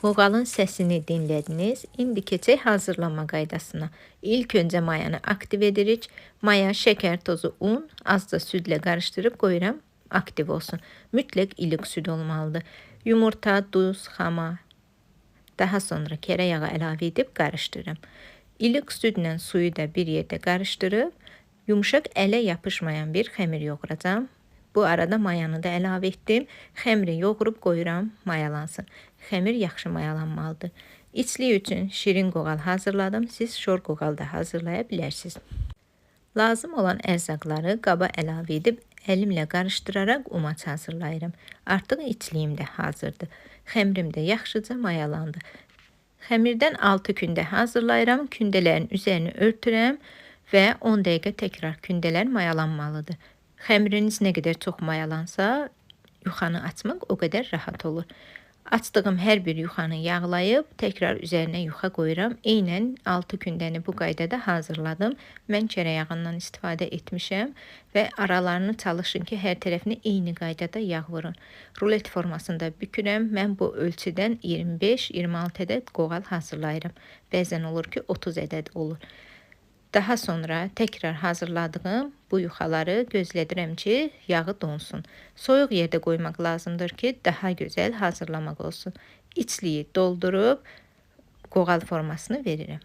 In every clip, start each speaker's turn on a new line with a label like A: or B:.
A: Qoğalın səsini dinlədiniz. İndi keçək hazırlanma qaydasına. İlk öncə mayanı aktiv edirik. Maya, şəkər tozu, un, az da südlə qarışdırıb qoyuram, aktiv olsun. Mütləq iliq süd olmalıdır. Yumurta, duz, xama, daha sonra kərə yağı əlavə edib qarışdırıram. İliq südlə suyu da bir yerdə qarışdırıb, yumuşaq ələ yapışmayan bir xəmir yoğuracam. Bu arada mayanı da əlavə etdim. Xəmiri yoğurub qoyuram, mayalansın. Xəmir yaxşı mayalanmalıdır. İçlik üçün şirin qoğal hazırladım. Siz şor qoğal da hazırlaya bilərsiniz. Lazım olan ərzaqları qaba əlavə edib əlimlə qarışdıraraq umaç hazırlayıram. Artıq içliyim də hazırdır. Xəmirim də yaxşıca mayalandı. Xəmirdən 6 kündə hazırlayıram. Kündələrin üzərini örtürəm və 10 dəqiqə təkrar kündələr mayalanmalıdır. Xəmiriniz nə qədər çox mayalansa, yuxanı açmaq o qədər rahat olur. Açdığım hər bir yuxanı yağlayıb, təkrar üzərinə yuxa qoyuram. Eynən 6 kündəni bu qaydada hazırladım. Mən kərə yağından istifadə etmişəm və aralarını çalışın ki, hər tərəfini eyni qaydada yağ vurun. Rulet formasında bükürəm. Mən bu ölçüdən 25-26 ədəd qoğal hazırlayıram. Bəzən olur ki, 30 ədəd olur. Daha sonra təkrar hazırladığım bu yuxaları gözlədirəm ki, yağı donsun. Soyuq yerdə qoymaq lazımdır ki, daha gözəl hazırlamaq olsun. İçliyi doldurub qoğal formasını verirəm.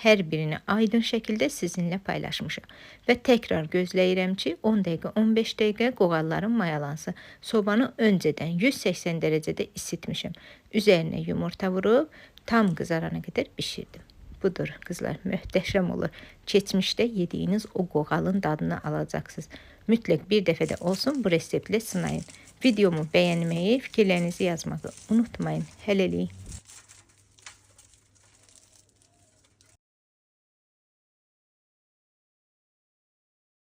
A: Hər birini aydın şəkildə sizinlə paylaşmışam. Və təkrar gözləyirəm ki, 10 dəqiqə, 15 dəqiqə qoğallarım mayalansın. Sobanı öncədən 180 dərəcədə isitmişəm. Üzərinə yumurta vurub tam qızarana qədər bişirdim. Budur qızlar, möhtəşəm olur. Keçmişdə yediyiniz o qoğalın dadını alacaqsınız. Mütləq bir dəfə də olsun bu reseptlə sınayın. Videomu bəyənməyi, fikirlərinizi yazmağı unutmayın. Hələlik.